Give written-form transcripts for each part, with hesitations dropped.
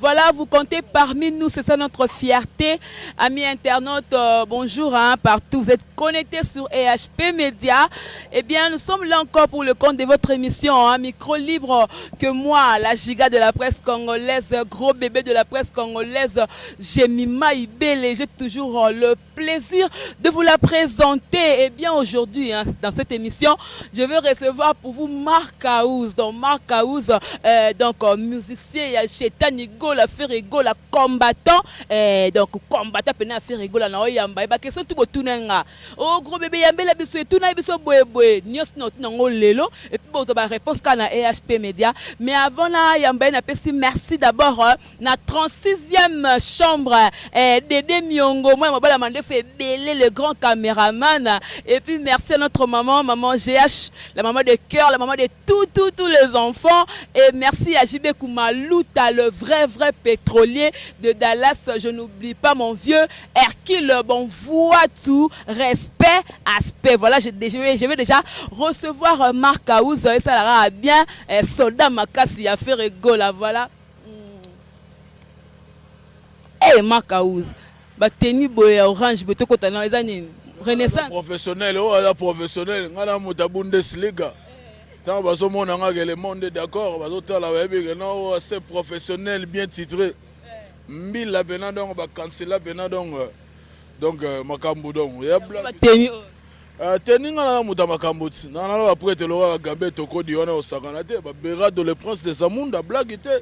voilà, vous comptez parmi nous, c'est ça notre fierté. Amis internautes, bonjour, partout. Vous êtes connectés sur EHP Média. Eh bien, nous sommes là encore pour le compte de votre émission, micro libre que moi, la giga de la presse congolaise, gros bébé de la presse congolaise, Jemima Ibele. J'ai toujours le plaisir de vous la présenter. Eh bien, aujourd'hui, dans cette émission, je vais recevoir pour vous Marc Aouz. Donc, Marc Aouz, musicien, il y a Chetanigo, la Ferrego, la combattant. Donc, combattant, pena Ferrego, la Oyamba. Et bah, question tout botunenga. Oh, gros bébé, yambe la biso, tout na biso boye. Nios not nango lelo. Et puis, bon, ça va réponse quand na EHP Média. Mais avant là, yamba, na pesi merci d'abord, na 36e chambre, Dédé Miongo. Moi, ma belle mandé fait belé le grand caméraman. Et puis, merci à notre maman GH, la maman de cœur, la maman de tous les enfants. Et merci à JB Koumalouta, le vrai pétrolier de Dallas. Je n'oublie pas mon vieux Hercule. Bon, voix tout, respect, aspect. Voilà, je vais déjà recevoir Marc Aouz. Et ça ira bien. Soldat Makassi a fait rigolo. Voilà. Hey, Marc Aouz. Bah, tenue boy orange, beto kotana les années. Renaissance. Professionnel, professionnel. Ngana muta Bundesliga. Tant baso mon anga le monde d'accord, baso tala webi non c'est professionnel bien titré. Mbil la bena donc ba cancela bena donc makambu donc. Ya tenue. Tenue ngana muta makambu. Nana ba prêtre lo gambe toko diona au saganate ba Berado le prince de Zamunda blague était.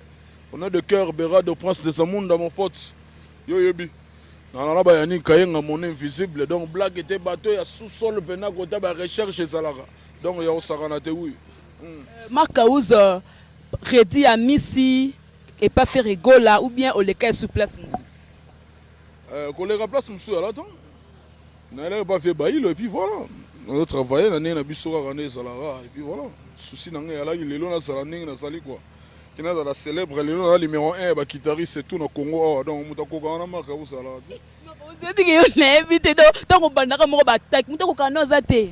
On a de cœur Berado prince de Zamunda mon pote. Yo yebi. Non, bah, il y a un mon invisible. Donc, blague était bateau, il y a sous-sol, il y a recherche et Salara. Donc, il y a un saranate, oui. Marc Aouz, Redi à Missi et pas faire rigola ou bien au lequel sous place. Qu'on les remplace, monsieur, à l'attente. On n'a pas fait bail, et puis voilà. On a travaillé, on a bisoura, on a Salara, et puis voilà. Souci, on a là, il est là, on a Salanding, on a sali quoi. Qui n'a pas la célèbre, le numéro 1, le guitariste, c'est tout au Congo. Donc, on a Marc Aouz. Vous avez invité donc on bandaka moko batak muto kokana zate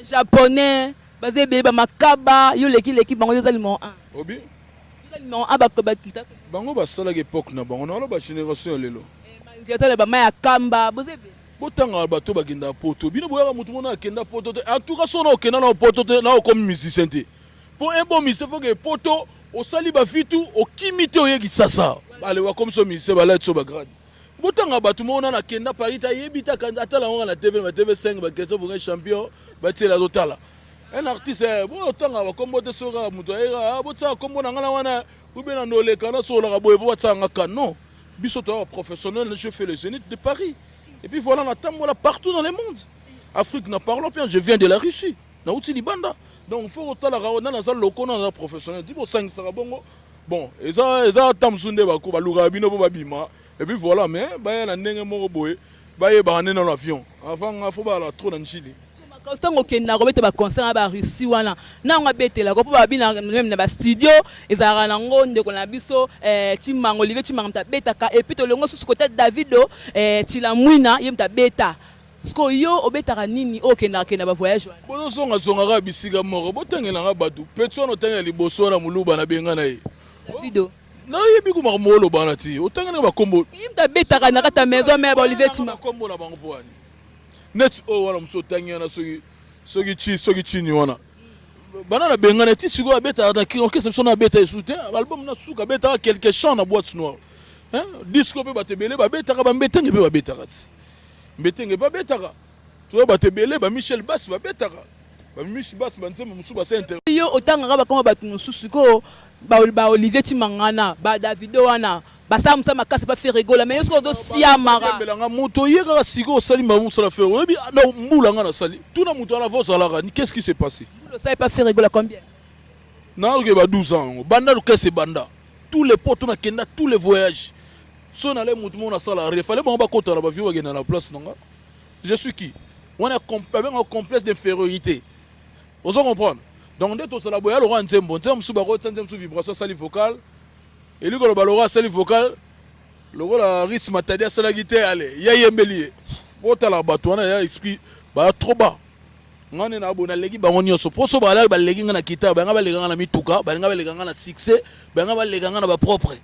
japonais basé be ba makaba yo leki bango za numéro 1 obi za numéro 1 ba kita bango ba sala époque na bango na ba génération lelo ndiatale ba maya kamba bozebe botanga bato bagenda poto bino boyaka mutu mona akenda poto en tout cas sona okenda na poto na comme musicien te pour un bon musicien faut que poto au sali ba fitu au kimite oyeki sasa allez wa comme so musicien ba la tso ba grade botanga bato mona na kenda Paris ta yebita kanda la na TV 5 ba question pour un champion ba tela totala un artiste botanga ba kombo te soka muto era botsa kombo na ngala wana ubena ndole kana sola ka boye botsanga kano biso to professionnel je fais le Zénith de Paris et puis voilà on attend partout dans le monde Afrique n'a parlons bien je viens de la Russie na uti libanda donc faut otala na na za loko na professionnel dibo 5 saka bongo bon eza tamsunde ba ko ba luga bino bo babima. Et puis voilà, mais il y a un avion. Avant, il faut aller trop dans le Chili. Quand on a un concert en Russie, on a un studio, et on a un biso, Timang Olivier, Timang Beta, et puis on a sous côté Davido, Tilamouina, il y a Beta. Parce que yo obetara nini okenda kenda ba voyage. Bono songa songa bisiga moko, botangela batu. Petso no tangela liboso na muluba na benga na ye. Davido. Na yebi ko makamolo banati otangana ba kombo imta betaka na kata maison mais ba Olivier Tima kombo na bango poani net o wala muso tangana sogi chi ni wana banana bengana ti sigo beta na ki orchestre sona beta soutien album na suka beta quelques chants na boîte noire hein disco pe batebele ba beta ba mbetenge pe ba beta kati mbetenge ba beta ka to ba tebele ba Michel Bass ba beta ka ba Michel Bass ba nzembo musu ba center yo otanga ba koma batu mususu ko ba Olivier Timangana ba Davido wana ba samsa makasi ba faire rigola mais est-ce que do siamara belanga moto yeka siko sali mamu sala faire oui non mbula ngana sali tout na moto ala vosa la qu'est-ce qui s'est passé vous savez pas faire rigola combien na ke ba 12 ans banda le kesse banda tous les potes na kenda tous les voyages so na le moto mona sala il fallait ba kota la ba viwa gena la place nanga je suis qui on a un complexe d'infériorité vous comprenez. Donc, dès que tu as le roi Nzembo, tu vibration sali vocale, et lui, quand tu as sali vocale, le roi la risque matadia sala guitare, allez, il y a un bélier. Quand tu as la bateau, il y a esprit trop bas. On est na legi ba onyo so poso ba la ba legi na kita ba ngaba lega na mituka ba ngaba lega na succès ba ngaba lega na ba propre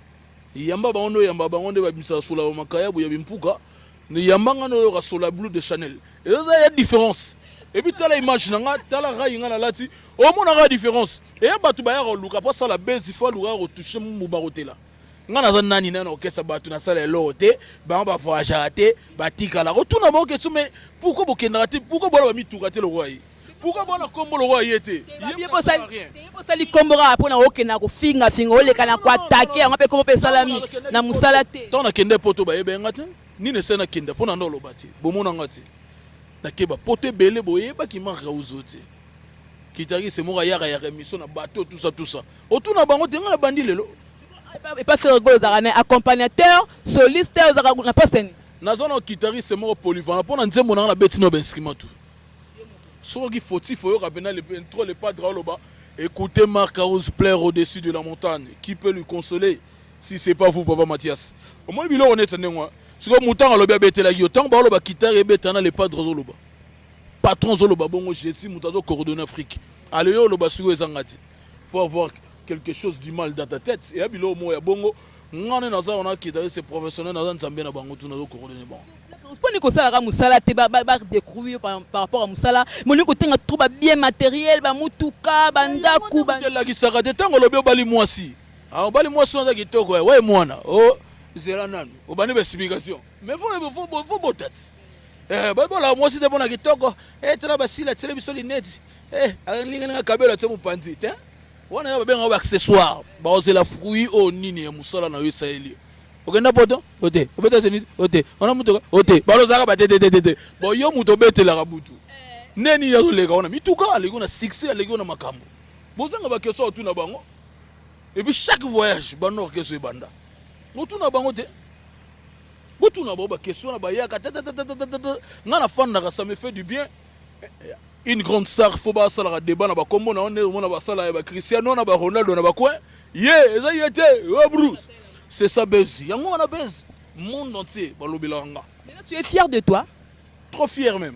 yamba bango yamba bango nde babimisa sola makaya bu ya bimpuka ni yamba ngano yo sola blue de Chanel et ça y a différence et puis tala image nanga tala ra yinga na lati o mona ra différence et batu ba ya luka pas ça la base il faut luka retoucher mu barotela ngana za nani nana okesa batu na sala lote ba ba voyager te batika la retourna ba ke mais pourquoi bokenda te pourquoi bola ba mituka te le roi pourquoi bola kombo le roi yete yebo sali kombora pona okena ko finga oleka na ko attaquer ngape kombo pe salami na musala te tona kende poto ba yebe ngate ni ne sena kende pona ndolo bati bomona ngati na keba poto belé boyeba ki marka uzoti kitari c'est mo ya mission na bateau tout ça otuna bango tenga na bandi lelo et pas faire gol dans accompagnateur soliste na poste na zona kitari c'est mo polyvalent pona nzembo na betino ba instrument tout soki fautif yo rabena le intro le pas droit loba écoutez Marc House plaire au-dessus de la montagne qui peut lui consoler si c'est pas vous papa Mathias au moins bilo honnête ndengwa siko mutanga loba betela yo tant ba loba kitari e betana le pas droit loba patron zoloba bongo Jésus mutazo coordonner Afrique allez yo loba siko ezangati faut avoir quelque chose du mal dans ta tête et abilo mo ya bongo ngane naza on a kitari c'est professionnel naza nzambe na bango tunazo coordonner bon poni ko sala ka musala te ba découvrir par rapport à musala moni ko tenga trop bien matériel ba mutuka bandaku ba la gisaka te tango lobe bali mwasi ah bali mwasi na kitoko ouais mwana oh zela nanu obani ba explication mais faut botat ba bola mwasi te bona kitoko tra basila tsele biso lineti alinga nga kabela tse mupanzi te wana ba benga ba accessoire ba ozela fruit o nini ya musala na yo saeli okenda poto ote obeta teni ote ona mutuka ote balozaka ba tete bo yo muto betela ka butu neni ya leka ona mituka aleko na succès aleko na makambo bozanga ba keso otuna bango et puis chaque voyage banor keso ebanda otuna bango te botuna ba keso na ba yaka ngana fanda ka ça me fait du bien une grande star faut ba sala débat na ba kombo na on na ba sala ba Cristiano na ba Ronaldo na ba quoi eza yete Bruce. C'est ça buzz. Yango on a buzz. Monde entier, balobilanga. Maintenant tu es fier de toi? Trop fier même.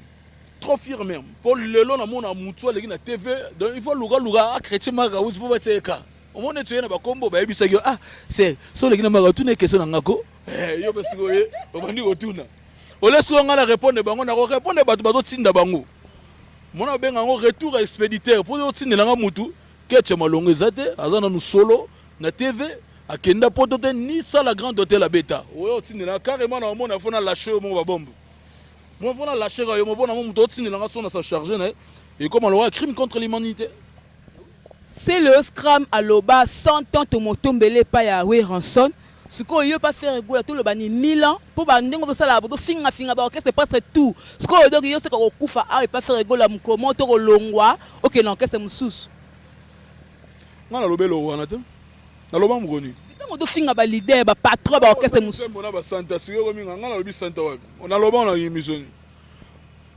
Trop fier même. Pour le long na mona mutua leki na TV, donc il faut luga a chrétien maga ou pour bateka. Au monde tu na ba kombo ba yebisa yo c'est so leki na maga tune question na ngako. Yo besiko ye, obandi otuna. Ole so ngala répondre bango na répondre batu bazo tinda bango. Mona benga ngo retour expéditeur pour yo tinela nga mutu, ketche malongo ezate, azana nu solo na TV. Akenda potote ni ça la grande hôtel à bêta oyo tinela carrément na mona fona lâcher mo ba bombe mo fona lâcher yo mo bona mo muto tinela nga sona sa charger na et comme on crime contre l'humanité c'est le scram à loba 100 ans to motombele pa ya we ranson siko yo pas faire gola to loba ni 1000 ans pour ba ndingo to sala bo finga ba orchestre presque tout siko yo donc yo se ko kufa et pas faire gola mkomo to ko longwa OK non orchestre mususu ngana lobelo wana te naloba mugoni moto finga ba leader ba patron ba orchestre musu mona ba santa siko minga ngana lobi santa wa on a loba na émission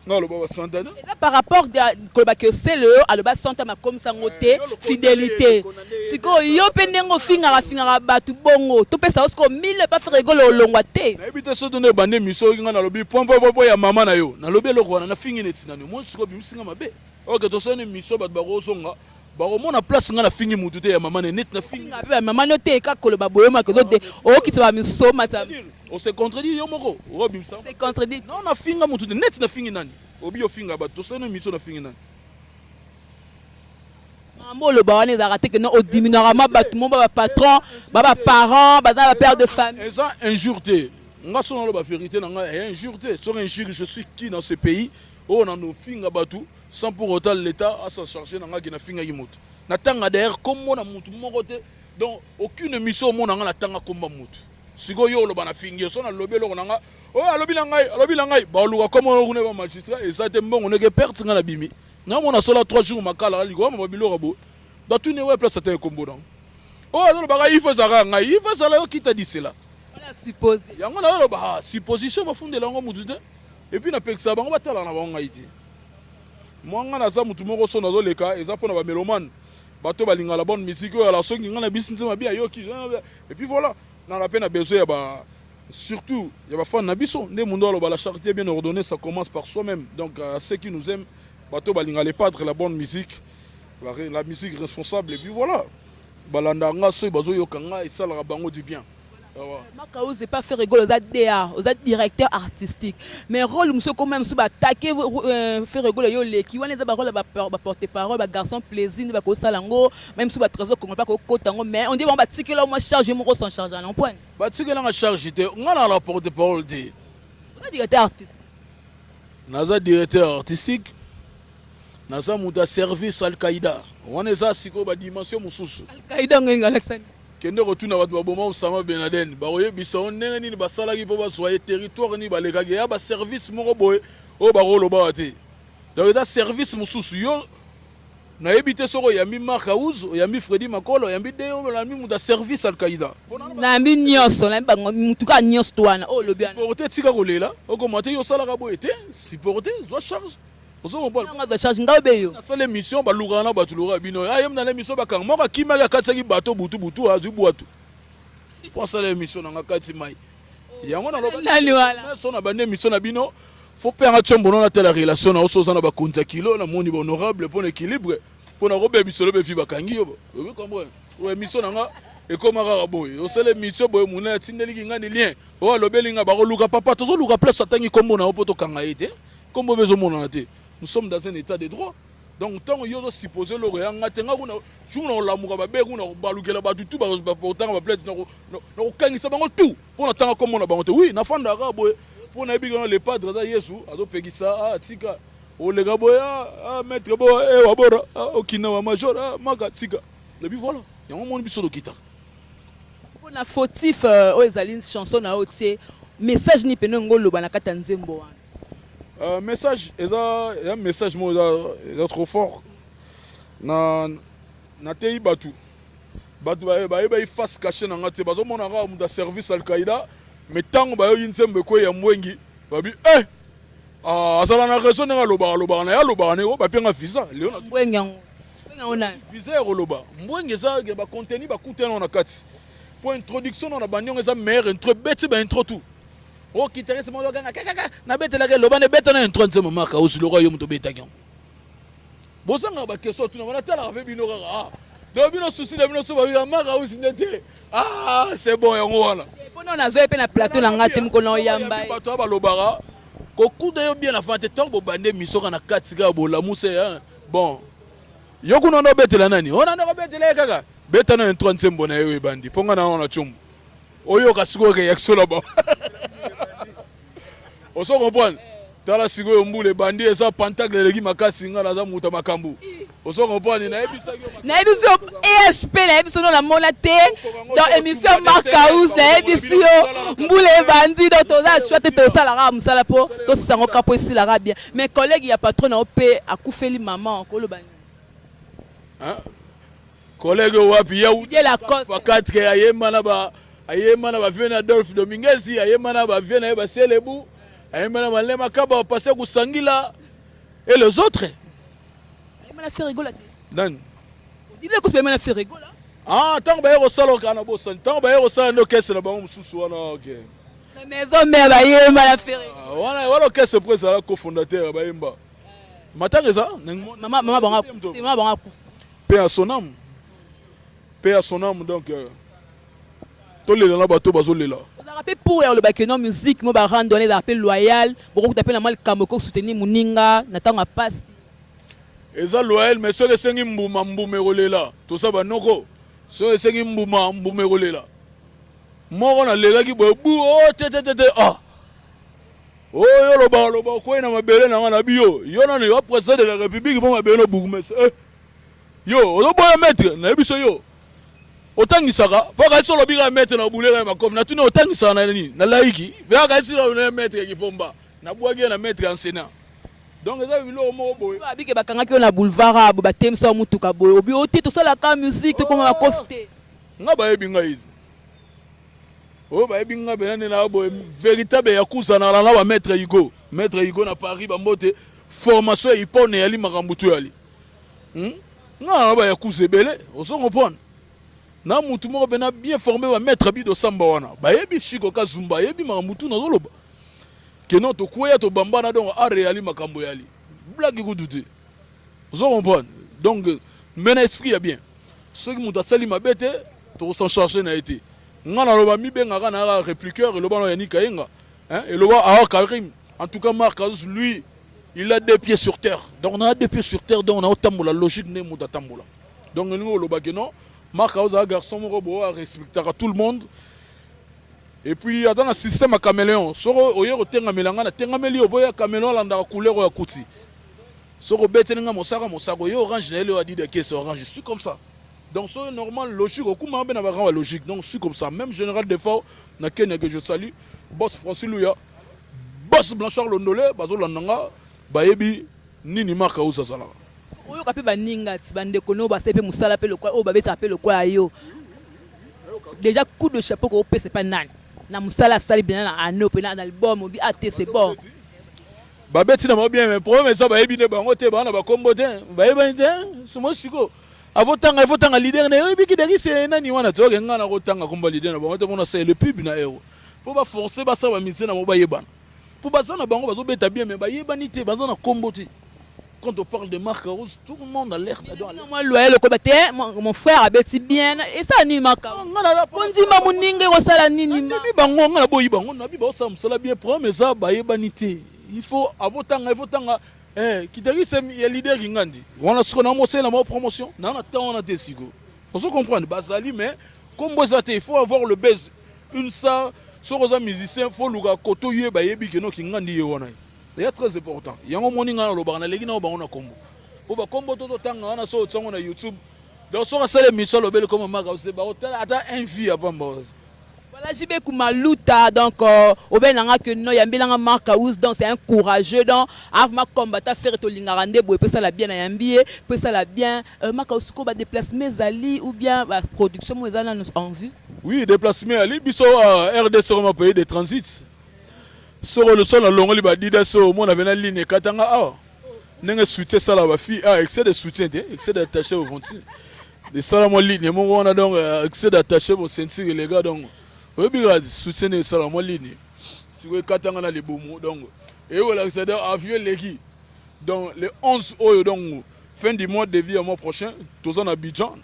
ngalo ba santa et là par rapport ko ba que c'est le aloba santa ma comme ça ngote fidélité siko yo penengo finga ba tu bongo to pesa osko 1000 pas faire rigolo longwa te na ebite so donner bande miso ngana lobi pompo ya mama na yo na lobi lokwana na fingi neti nanu mo siko bimsinga mabe OK to sone miso ba go songa baromona place nga na fingi mutu te ya mama net na fingi ba mama no te ka koloba boyoma ke zote o kitwa miso mata on se contredit yo moko robim ça c'est contredit non na finga mutu te net na fingi nani obi yo finga ba to sene miso na fingi nani Mambo ba wana za raté que non au diminuera ma ba tout monde ba patron ba parents ba père de famille et ça injurté nga sona lo ba vérité na nga injurté sur injure je suis qui dans ce pays on a nos finga batu sans pour autant l'État à s'en charger dans la finga yimoto. Na tanga derrière comme mon amout mon côté donc aucune mission mon na tanga comme amout. Sigo yo lo bana finga so na lobby lo nga oh alobi langai ba luka comme on ne va magistrat et ça te bon on est perte na bimi. Na mon a solo 3 jours makala ligo ma bilo rabo. Ba tout ne ouais place ça combo donc. Oh alors ba il faut ça nga il faut ça là qui t'a dit cela. On a supposé. Yango na ba supposition ba fondé la ngo mutu et puis na peksa bango ba tala na bango ngaiti. Moi naza mutu moko so nazo leka eza pona ba mélomane bato balinga la bonne musique ya la songi ngana bisinze mabia yoki et puis voilà na la peine a besoin ya ba surtout ya ba fan na biso nde mundo alo ba la charité bien ordonnée ça commence par soi-même donc ceux qui nous aiment bato balinga les padres la bonne musique la musique responsable et puis voilà balanda nga so bazo yokanga et ça la bango du bien Makaouz n'est pas fait rigoler aux DA, aux directeurs artistiques. Mais rôle monsieur quand même sous attaquer fait rigoler yo les qui on est d'abord rôle porte-parole, garçon plaisir, ba ko salango, même sous trésor qu'on pas ko tango mais on dit bon ba ticket là moi charge mon rôle charge en point. Ba ticket là charge était on a la porte-parole de. On a directeur artistique. Naza directeur artistique. Naza muda service Al-Qaïda. On est ça siko ba dimension mususu. Al-Qaïda ngi Alexandre. Kende retourna watu baboma Osama Ben Laden baoye biso ndenge nini basalaki po basoye territoire ni balekaki ya ba service moko boye o barolo ba te donc eza service mususu yo na ebité soko yambi Makaouz yambi Freddy Makolo yambi Deo na mi muda service Al-Qaïda na mi nyonso na bango mutuka nyonso twana o lobiana porter tika kolela o komate yo sala ka boye te supporter zo charge ozo ko nga charge ngabe yo na sala mission ba lugana ba tulura bino ayem na mission ba kan moka kima ya katsaki bato butu azu buatu pour sala mission na kati mai yango na loba nani wala so na bande mission na bino faut perdre chombo na telle relation na oso na ba konta kilo na moni honorable pour l'équilibre pour na robe bisolo be fi bakangi yo vous comprenez ouais mission na nga et comme ara boy o sala mission boy muna tindeli kinga ni lien o lobeli nga ba ko luka papa to so luka place atangi kombo na opoto kanga ete kombo bezo mona te. Nous sommes dans un état de droit. Donc, tant que nous supposons le réel, nous avons l'amour, nous avons balugela ba tout ba autant ba plaide no kangisa bango tout pour natanga comme on a bango oui na fanda arabe pour na biga les padres da Yesu ado pegisa tika o le gaboya maître bo e wabora okina wa major maga tika le bi voilà ya mon biso do kita pour na fautif o ezali chanson na otie message ni penengo loba na kata nzembo wana message un message moi trop fort na tei batu ba face caché na ngate bazo mona nga mu service Al-Qaïda mais tango ba yo yinsembe ko ya mwengi babi asala na raison na loba na ya loba ne ba penga visa leo na mwengi ona visa ya loba mwengi za ba contenu ba kutena na kati pour introduction na banyo za meilleur intro beti ba intro tout o kitérese mo ganga kaka na betela ke loba ne betana intro ntsema Makaouz lo royo muto betaki bosanga ba keso tuna wana tala ave bino kaka do bino souci de bino so ba Makaouz ndete c'est bon yango wana pono na zo pe na plateau na ngate mko na yamba ba to ba lobara ko kuda yo bien la fante tango bo bande misoka na katika bo la muse bon yo kuno no betela nani ona no betela kaka betana intro ntsema na yo bandi ponga na ona chumbu oyo kasiko ke yaksola ba oso comprendre tala sigo yo mbule bandi eza pentacle legi makasi nga za muta makambu oso comprendre na ebiso ESP na ebiso na mona te dans émission Makaouz na ebiso mbule bandi do toza chouette to sala ra musala po to sango kapo ici la bien mes collègues ya patron na op akufeli maman ko lo bani collègue wapi ya la cause fakate ayema na ba vieux Adolphe Dominguez ayema na ba vieux na ba Selebu ayema na lema kaba passer ku Sangila et les autres ayema na faire rigoler nan dile ko se na faire rigoler tant ba yero salo kana bo san tant ba yero salo no kesse na bango mususu wana OK la maison mère ba yema la faire wana kesse président cofondateur ba yemba matanga ça maman banga paix à son âme donc tolela na bato bazolela rappel pour le bac non musique mo ba randonner l'appel loyal beaucoup t'appelle na mal kamoko soutenir muninga natanga passe eza loyal mais so esengi mbuma rolela to sa banoko so esengi mbuma rolela moko na legaki bobu tete yo loba ko na mabele na ngana biyo yo na yo président de la république bon mabele no bourgmestre yo ozo boya maître na biso yo otangisaka paka solo biga mettre na bulela makofi na tuna otangisaka na nini na laiki beka silo na mettre kipomba na bwage na mettre en sénat donc ça bilo mo boy abike bakangaki na boulevard abo batemsa mutuka boy obi oti to sala ka musique to koma makofi te nga ba ebinga izi o ba ebinga benane na boy véritable ya kusana na ba mettre Igo na Paris ba mbote formation ipone yali makambutu yali nga ba ya kusebele oso comprendre na mutu moko bena bien formé va mettre bido samba wana ba yebi shiko kazumba yebi mamutu na zoloba keno to kuya to bamba na donc a réali makambo yali blague ko douter vous comprenez donc mena esprit ya bien ceux qui muta sali mabete to s'en charger na été ngana loba mi benga na répliqueur et loba no yani kayenga hein et loba a Karim en tout cas Marc Azus lui il a 2 pieds sur terre donc on a 2 pieds sur terre donc on a autant la logique ne muta tambola donc nous loba que non Marc Azus a garçon robo a respecter à tout le monde et puis dans un système à caméléon soro oyo tenga melanga na tenga meli oboya caméléon landa couleur ya kuti soro beteninga mosaka yo orange na ele a dit de caisse orange je suis comme ça. Donc c'est normal, logique, au coup de logique. Donc c'est comme ça. Même général Defao, que je salue, boss Francis Louya, boss Blanchard Londolé, Bazo Landanga, Bayebi, Nini Marka ou Sazala. Oyo kapi baninga bande kono ba sepe musala pe le quoi o ba beta pe le quoi yo. Déjà coup de chapeau ko pe c'est pas nani. Na musala sali bien na ano pe na album bi até c'est bon. Babeti na bien mais problème ça bayebi de bango te ba na ba kombo te. Bayebi te, c'est moi siko. Avotanga leader na yo biki daki c'est nani wana to nga na kotanga komba leader na bango te mona c'est le pub na ero faut pas forcer ba ça ba mise na mo ba yebana pour ba ça na bango bazo beta bien mais ba yebani te bazo na kombo te quand on parle de Marc Azus tout le monde alerte moi loyal ko bate mon frère abeti bien et ça ni maka konzima muninge ko sala nini ma bi bango nga na boyi bango na bi ba ça musala bien prendre ça ba yebani te il faut avotanga Kitari c'est le leader qui ngandi. On a ce qu'on a montré la promotion. Non, on a des sigo. On se comprend. Basali mais comme vous êtes, il faut avoir le buzz. Une ça, sur les musiciens, faut le koto yé ba yebi keno ki ngandi yona. C'est très important. Yango moni ngana lo bana legi na ba on a combo. Pour ba combo toto tanga on a so tongo na YouTube. Donc sur la mission le bel comme Marc Azus ba hôtel ata envie apa mboz. Voilà, JB Koumalouta, donc, au Benanga que non, Yambelanga Marc Azus, donc c'est un courageux, donc, avant combattre, faire tout l'ingarande, pour que ça la bien à Yambié, pour ça la bien, Marc Azus, va déplacer mes alliés ou bien la production, moi, en vue. Oui, déplacement ali, biso RD sur ma pays de transit. Sur le sol, à l'ongoli, bah, dit ça, moi, on avait une ligne, katanga, ah, n'engue soutien ça la fille, ah, excès de soutien, excès d'attaché au fond. De ça, la ligne, moi, on a donc excès d'attaché au ceinture, les gars, donc. Oui, bien, soutien ça la ligne. Si vous avez dans les boumous, donc, et voilà, c'est à avion les donc, le 11 août, donc, fin du mois de vie au mois prochain, tous en Abidjan,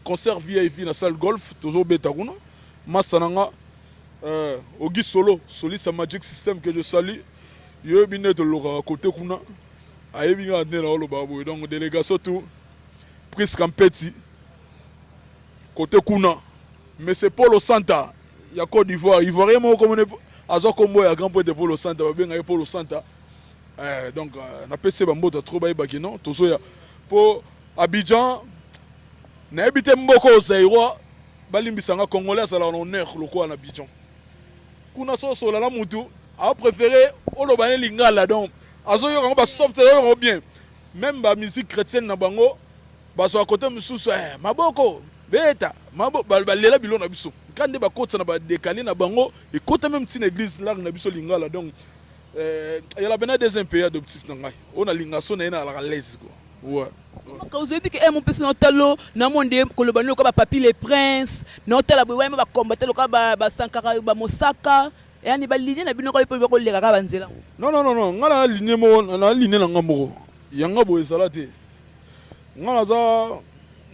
concert VIP dans la salle golf, toujours Betagouna, Massananga, Auguste Solo, Solis Magic System que je salue, il y a bien de l'or côté Kuna, à bien dans le babou, donc, délégation tout, prise Campeti, côté Kuna, mais c'est Polo Santa. Il y a Côte d'Ivoire, Ivoirien, comme on a combo à grand point de Polo Santa, bien à Polo Santa. Donc, on a passé un mot de trop bas, non, tout ça. Pour Abidjan, on a habité beaucoup au Zaïrois, Balimbisanga Congolais, ça a l'honneur, le quoi en Abidjan. Kuna so la moutou, a préféré, on a bané lingala, donc, a zo yo ba soft bien. Même la musique chrétienne na bango, ba so à côté mususu, maboko. Beta, mabo balela bilo na biso. Quand ba kota na ba décaler na bango, et kota même si l'église là na biso lingala donc il y a la bena des impayés adoptifs na ngai. On a lingaso na ina la l'aise quoi. Ouais. Quand vous avez dit que mon personnel talo na monde ko le bano ko ba papi les princes, na hôtel ba ba combattre le ka ba Sankara ba Mosaka, et ani ba ligne na bino ko ko le ka banzela. Non, ngala ligne mo na ligne na ngambo. Yanga bo salate. Ngala za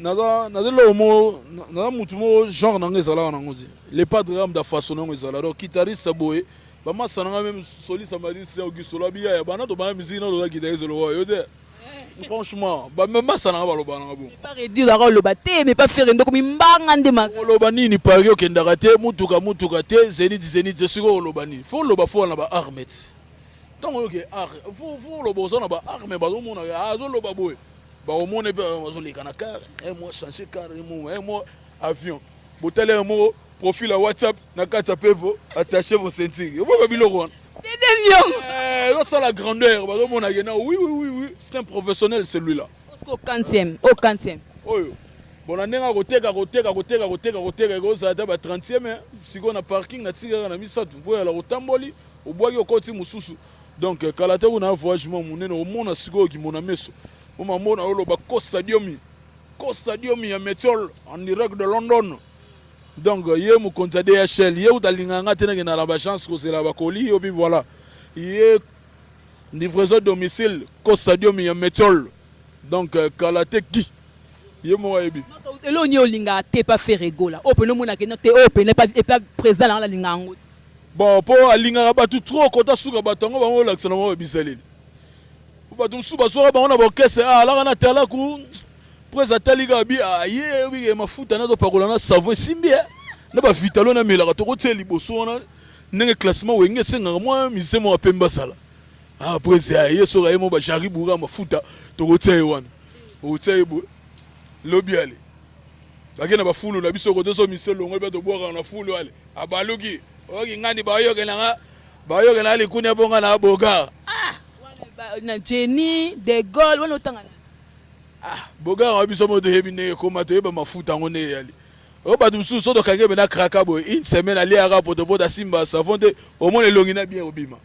naza lomo naza mutumo genre nanga ezala na ngozi les padres am da façon nanga ezala donc guitariste saboé ba masana même soli samadi c'est Auguste Labia ya bana to ba musique na lo guitariste lo yo de franchement ba même masana ba lo bana bon pas redire la lo baté mais pas faire ndoko mimbanga ndema lo bani ni pari okenda te mutuka te zenit siko lo bani faut lo ba fo na ba armet tant que art faut lo bozo na ba arme ba zo mona azo lo ba boy. Au monde les canacars, un mois changer car, un mois avion. Vous avez un mot profil à WhatsApp, attachez vos ceintures. Vous avez vu le roi. C'est la grandeur. Oui. C'est un professionnel celui-là. Au 40e. Bon, on a un rotega, 30e. Si on a parking, on a mis ça. Vous voyez, la rotamboli, au bois, au côté Moussou. Donc, quand on a un voyage, on a un monde à Sigo qui m'a mis. On m'a dit Stadium, il y a Métiol en direct de London. Donc, il y a mon compte DHL, il y a la chance que c'est la Bacoli, et puis voilà. Il y a une livraison domicile, Stadium, il y a Métiol. Donc, Kalate qui il ye mo yebi elo ni olinga te pas faire rigola open mona ke te open pas présent dans la linga ngo bon po alinga ba tout trop kota suka batango bango lakisa na mo bisaleli ba tum suba so ba ona ba kese ala kana tala ku presa taliga bi aye bi mafuta na do pakola na savon simbi na ba vitalo na mela to ko tseli boso na ndenge classement wenge senga moi mise mo apemba sala presa aye so ga mo ba jaribu ga mafuta to ko tsaye wana o tsaye bo lobi ale bagena ba fulu na biso ko to so mise longo be to boka na fulu ale abalogi oki ngani ba yo gena ali kunya bonga na boga na Jenny de Gaulle wana otangana boga wa biso mo to hebi ne ko ma to yeba mafuta ngone yali o ba dum so do kage be na kraka bo une semaine ali ara poto boda simba savon de au moins longi na bien obima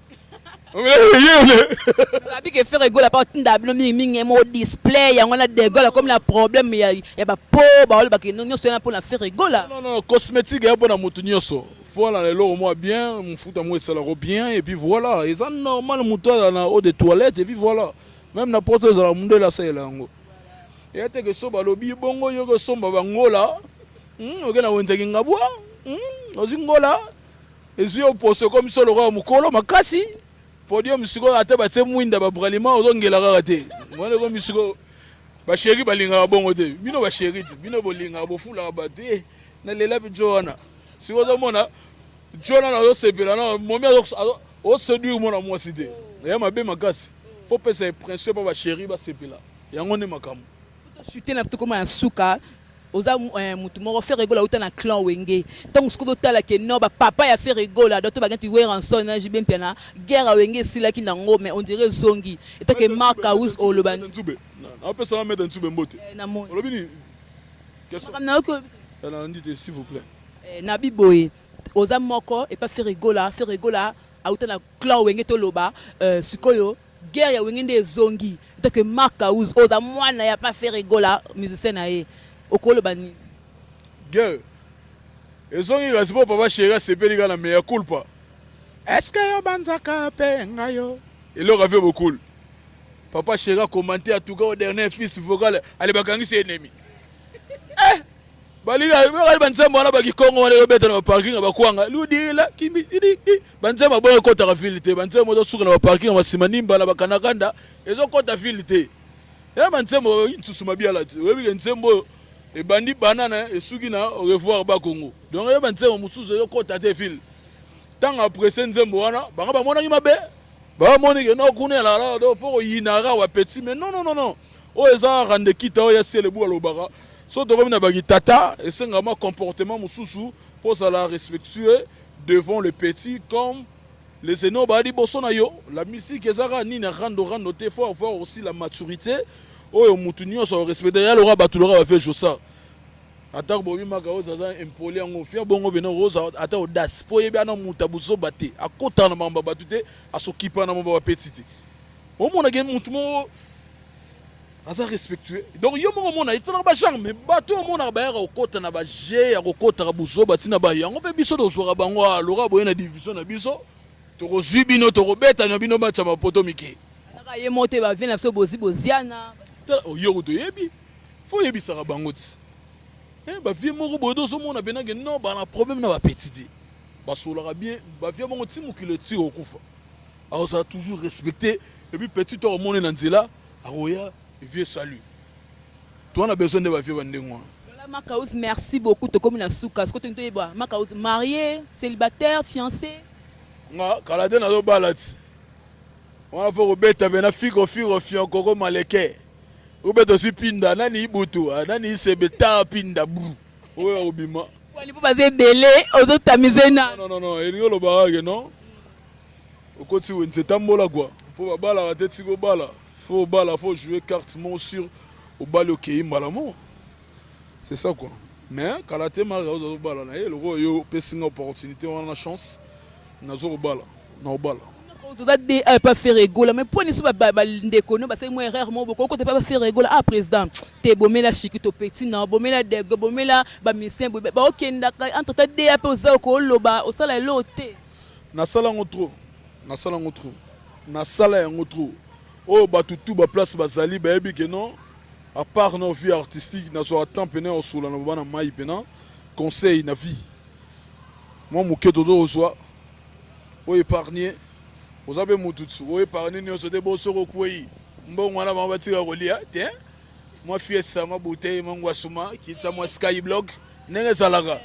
abi ke faire rigola pas tinda bino mingi mo display yango na de Gaulle comme la problème ya ba po ba ba ke non so na pour la faire rigola non cosmétique ya bona mutu nyoso voilà les lots moi bien mon foot à moi ça leur bien et puis voilà ils ont normal moteur dans eau de toilette et puis voilà même n'importe où dans le monde là c'est là ngo et était que so balobi bongo yo ko somba bangola ogena wenze ngabwa ozingola ezi opose comme ça le roi mukolo makasi podium siko ate ba tse mwinda ba bralima ozongela kate ngone ko misiko ba sheri balinga bongo te bino ba sheri bino bolinga bofula ba te na lela bijona siko zo mona jona na zo sepela na momi o séduire mona moi cité ya mabe makasi faut penser principe ba sheri ba sepela yango ne makamu chuter na tout comme un souka oza mutu moko faire rigola uta na clan wenge donc ce que tala ke no ba papa ya faire rigola doto ba ganti wer en son na jibem pena guerre wenge sila ki na ngo mais on dirait zongi eta ke marka us oloban nzube na pesa na mettre nzube mbote na mon olobini question na ko na ndite s'il vous plaît na biboye oza moko et pas faire rigola auta na clan wenge to loba sikoyo guerre ya wenge nde zongi eta ke marka us oza mwana ya pas faire rigola musicien na ye okolo bani guerre ezongi rasipo papa chéri sepeli kana meya culpa est-ce que yo banzaka pe ngayo elo rave beaucoup papa chéri a commenté à tout cas au dernier fils vocal allez bakangi c'est ennemi baliga bali banzembo wana bakikongo wana yo beta na parking bakwanga ludila kimi idi banzembo bongo kota ka filité banzembo to suka na parking basima nimba na bakanakanda ezo kota filité ya banzembo intsusu mabiala ti webi nzembo et bandi banana et soukina au revoir ba Congo donc ya banzembo mususu yo kota te fil tant après nzembo wana banga ba mona ki mabe ba moni ke no kunela la do fo yinara wa petit mais non o eza rande kita o ya sele bu alobaka so to na bagi tata et c'est vraiment comportement mususu pour ça la respectueux devant le petit comme les eno ba di bosona yo la musique ezara ni na rando te faut avoir aussi la maturité oyo mutu nyonso respecter ya lora batulora va faire josa attaque bobi maka ozaza impoli yango fia bongo beno rosa ata audace po yebi ana muta buzo bate akota na mamba batute asokipa na mamba petite o mona gen mutu mo aza respectueux donc yo mo mona itana ba charme bato mona ba ya okota na ba je ya okota buzo batina ba yango pe biso do zora bango lora boye na division na biso to kozibino to kobeta na bino ba chama poto mike naka ye mote ba vient na so boziana yo to yebi faut yebi sara bango ti ba vie moko bodo so mona benage non ba na problème na ba petite ba solaka bien ba vie bongo ti mukile ti okufa alors ça toujours respecter et puis petit to mona na nzela aroya vieux salut toi on a besoin de ba vie bandengwa voilà Makaus merci beaucoup to comme na souka ce que tu ba Makaus marié célibataire fiancé nga kala de na do balati on a faut beta bena figo fion koko maleke obeto si pinda nani ibutu nani sebeta pinda bru oya obima wali po baze belé ozo tamiser na non elingo lo barage non okoti wenze tambola quoi po bala tete siko bala faut jouer carte mon sur au bal OK malamo c'est ça quoi mais kalate mara ozo bala na le ro yo pesinga opportunité on a chance nazo bala na bala pas faire rigoler mais pour ne pas ndékono parce que moi rarement beaucoup côté pas faire rigoler président te bomela chikito petit non bomela de bomela ba mission ba OK ndaka entre ta de ape oza ko loba osala lote na sala ngotro na sala ngotro o batutu ba place bazali ba yebi ke non à part nos vies artistiques, nous avons temps pendant sur la novana mai pendant conseil na vie. Moi mon keto do oswa, o épargner, vous avez mon tout sous, o épargner nous se débosso au koi. Bon voilà on va tirer relia, tiens. Moi fiesta ma bouteille mon wasuma, qui ça moi Skyblog, nenge salaga.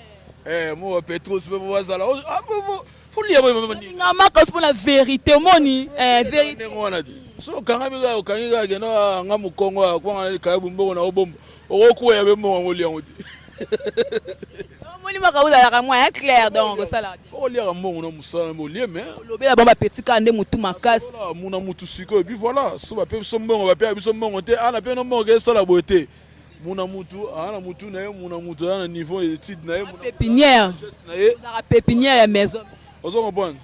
Moi Petros peut voir ça là. Ah faut lire nga makos pour la vérité moni vérité so kanga biga okanga gena nga mukongo kwa nga kabu mbongo na obombo okuwa ya bemo ngolia ngoti moni makaula la moi clair donc ça là faut lire mbongo na musala mo lié mais lobela bomba petit kande mutu makasi muna mutu siko et puis voilà so ba pe so mbongo ba pe biso mbongo te ana pe no mbongo ça la beauté muna mutu ana mutu na ye muna mutu na niveau étude na ye muna pépinière na pépinière ya maison. Ozo comprendre?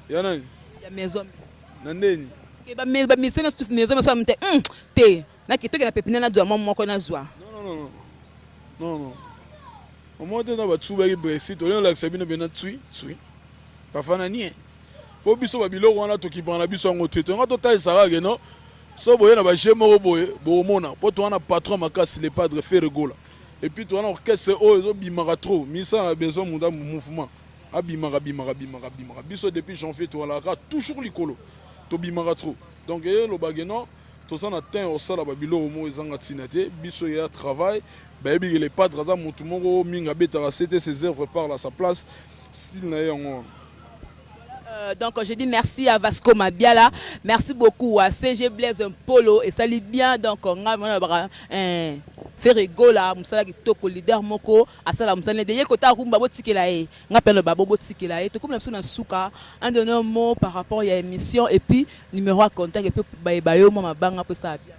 Yana. Ya maison. Nandeni. Ke ba misena su maison so amte te. Na kito ke na pépinière na doa moko na zwa. Non. Non. Au moins dans ba tsuba ki Brexit, on la sabine bena tsui. Ba fana nie. Po biso ba bilo wana to ki bana biso ngote. To ngato ta sara ke no. So boye na ba jemo boye, bo mona. Po to wana patron makasi le padre fait rigola. Et puis to wana orchestre o zo bimara trop. Misa a besoin mon mouvement. Abimara biso depuis janvier to la toujours likolo to bimara trop donc le bageno to ça na teint au sala babilo mo ezanga tinate biso ya travail ba bi les padres za mutu mongo minga beta c'était ses œuvres par à sa place style na yango. Donc je dis merci à Vasco Mabiala, merci beaucoup à CG Blaise Polo et ça lit bien donc on a faire rigola musala kitoko leader moko asala musala de yekota rumba botikela e ngapelo babo botikela e to comme na suka un dernier mot par rapport à l'émission et puis numéro à contact et puis bayo mama banga pour ça bien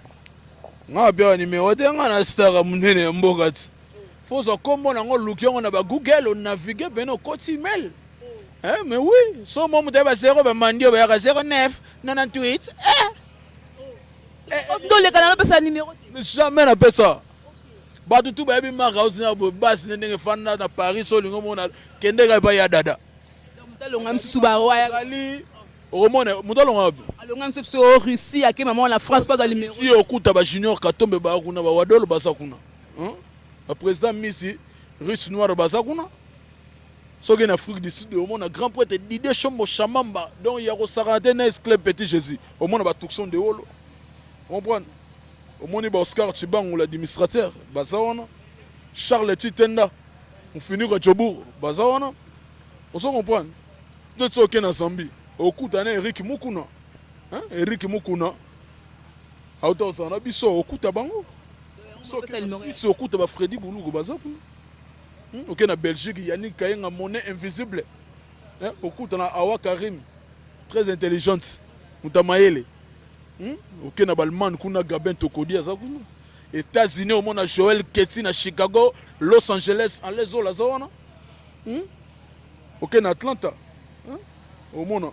nga bien numéro de nga na star munene mbokati faut ça comme on a look on a ba Google on navigue ben au côté mail. Mais oui, so mon mouté va 0 ba mandio ba 09 98 on le canal pas ça numéro jamais na pas ça ba tout ba bi maka osina bo bas ndenge fanda na Paris so lingo mona kende ga ba ya dada mutalonga msusu ba wa ali omone mutalonga alonga msusu au Russie à quel moment la France pas dans numéro si okuta ba junior katombe ba kuna ba wadolo basa kuna le président Messi russe noir basa kuna. So en Afrique du Sud, on a grand poète d'idées chombo chamamba donc il y a au Sarandene club petit Jésus au monde ba tukson de holo comprendre au monde ba Oscar Chibango l'administrateur bazawana Charles Titenda on finit à Djobour bazawana on se comprend tout ça qui na Zambie au kutana Eric Mukuna Eric Mukuna auto sana biso au kutabango so kuta ba Freddy Bulugo bazakuna. Ok na Belgique Yannick Kayenga monnaie invisible okuta na Awa Karim très intelligente mutamayele ok na Balman kuna Gabin Tokodi azakuna États-Unis au monde Joel Ketty na Chicago Los Angeles en les ola zawana ok na Atlanta au monde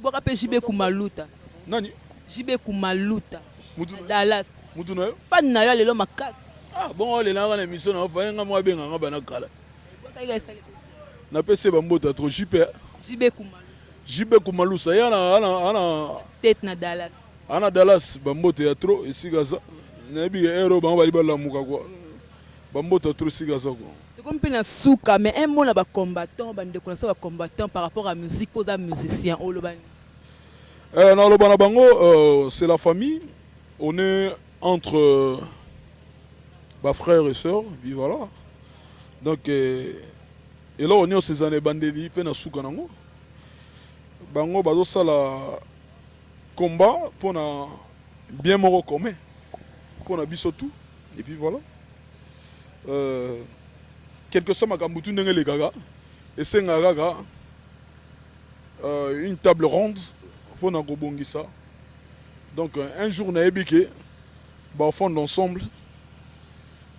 boka pe jibe kumaluta nani jibe kumaluta Dallas mutuna fan na yo lelo makasi. Ah bon, les gens à l'émission, on va y avoir bien un banakala. Na PC bambota trop JB Kumalu ça y ana state na Dallas. Ana Dallas bambota ya trop ici gaza. Na bi hero bamba libala muka kwa. Bambota trop ici gaza quoi. Comme pena souka mais un mot là ba combattant bande connaissance ba combattant par rapport à musique pour un musicien au loban. Na lobana bango c'est la famille. On est entre bah, frères et sœurs, puis voilà. Donc, et là, on est ces années bandeli, pena soukanango. Bango, bazo ça la combat pour na bien moro commun, pour na bisotou, et puis voilà. Quelque chose ma kambutu nenge le gaga, et c'est gaga une table ronde pour na gobongisa. Donc, un jour, na ebike, bah, au fond d'ensemble.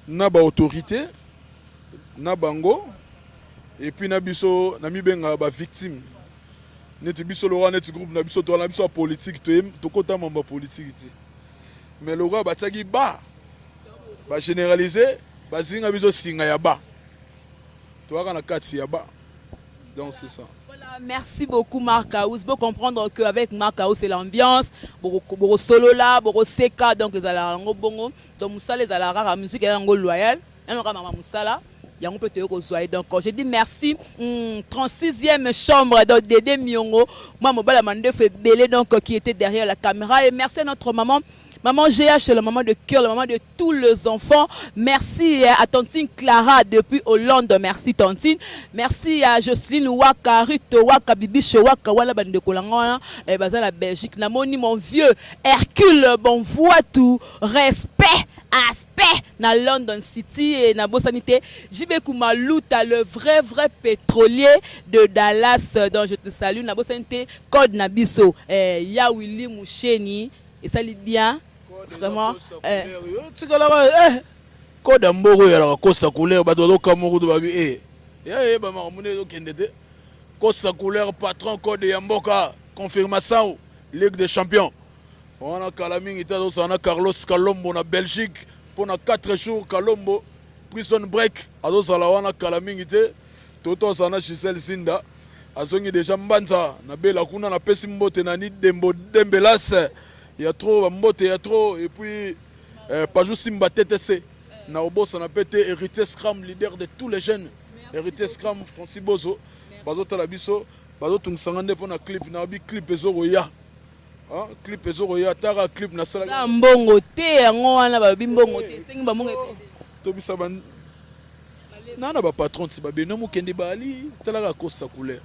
Na ba autorité na bango et puis na biso na mi benga ba victime neti biso lo wana neti groupe na biso to na biso politique to kota mamba politique ti mais le roi ba tsaki ba généraliser ba zinga biso singa ya ba to aka na kati ya ba donc c'est ça. Merci beaucoup Marc House. Pour comprendre qu'avec Marc House c'est l'ambiance, beaucoup solo là, beaucoup seka donc les alarmes bongo, donc ça les alarmes la musique est en loyal, et on maman musala, il y a un peu de rejoindre. Donc je dis merci 36e chambre de Dédé Miongo, moi mon bel amandé fait belé donc qui était derrière la caméra et merci à notre maman. Maman GH, la maman de cœur, la maman de tous les enfants. Merci à Tantine Clara depuis Hollande. Merci Tantine. Merci à Jocelyne Waka, Ruth Waka, Bibiche Waka, Wala Bande Kolangwana, et Bazan la Belgique. Namoni mon vieux Hercule, bon voix tout, respect. Aspect na London City et na Bosanité. Jibe Koumalouta, le vrai pétrolier de Dallas, dont je te salue. Na Bosanité, Code Nabiso, Ya Willy Moucheni, et ça lit bien. Vraiment. Code Mboro ya la Costa Couleur, Badolo Kamoro de Babi. Ba Maramune do Kendete. Costa Couleur, patron Code Yamboka, confirmation, Ligue des Champions. On a Calaming, on a Carlos Calombo na Belgique pour 4 jours. Calombo, prison break. On a Calaming, Toto Sana Giselle Sinda. Azongi déjà Mbanza, na Bela Kuna na Pesimbote na Dembo Dembelas. Il y a trop Mbote, il y a trop. Et puis, pas juste Simba TTC. Na Obo, ça n'a pas été Héritier Scram, leader de tous les jeunes. Héritier Scram, Francis Bozo. Bazo Talabiso, Bazo Tungsangande pour na clip, na bi clip Ezoroya. Clip Ezoroya, Tara clip na sala. Mbongo te, ngwana ba bimbongo te. Sengi ba mongo pe. Tobisa ban. Nana ba patron si ba beno mu kende bali, talaka Costa Couleur.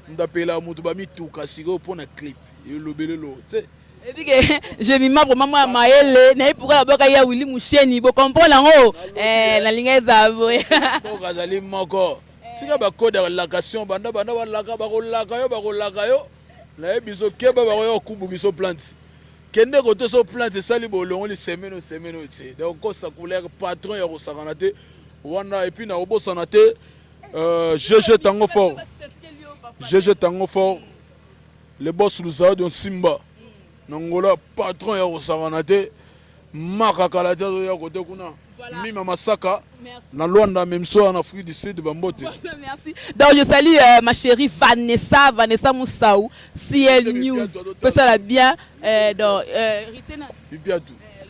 Ndapela mutu ba mituka sigo pour na clip. Et le belelo, tu sais. Et puis que je m'y mets vraiment à Maëlle, n'a pas la boca ya Willy Moucheni, vous comprenez en haut, la ligne est à vous. Bon, Gazali Moko. Si vous avez un code de location, vous avez un la biso keba ba yo kubu biso plante. Kende kote so plante sali bolongo li semeno tse. Donc Costa Couleur patron ya Rosaranate. Wana et puis na Obosanate GG Tango Fort. GG Tango Fort. Le boss Luzao de Simba. Nangola patron ya Rosaranate. Maka Kalata ya kote kuna. Mima Masaka. Na Luanda même so en Afrique du Sud Bambote. Merci. Donc je salue ma chérie Vanessa Moussaou, CL News. Que ça va bien donc Ritena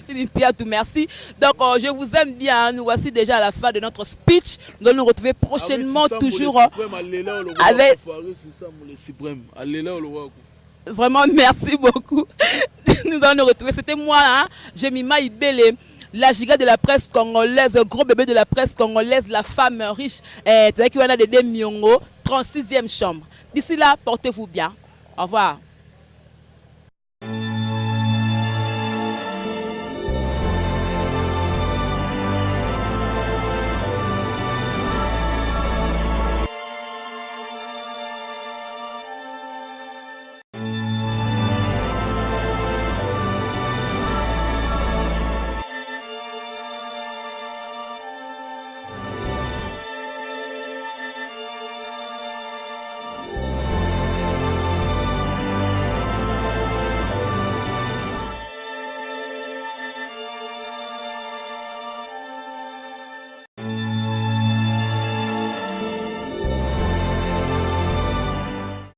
Pipiatou, merci. Donc je vous aime bien. Nous voici déjà à la fin de notre speech. Nous allons nous retrouver prochainement toujours avec vraiment merci beaucoup. Nous allons nous retrouver. C'était moi, hein, Jemima Ibele. La giga de la presse congolaise, gros bébé de la presse congolaise, la femme riche, Dédé Miongo, 36e chambre. D'ici là, portez-vous bien. Au revoir.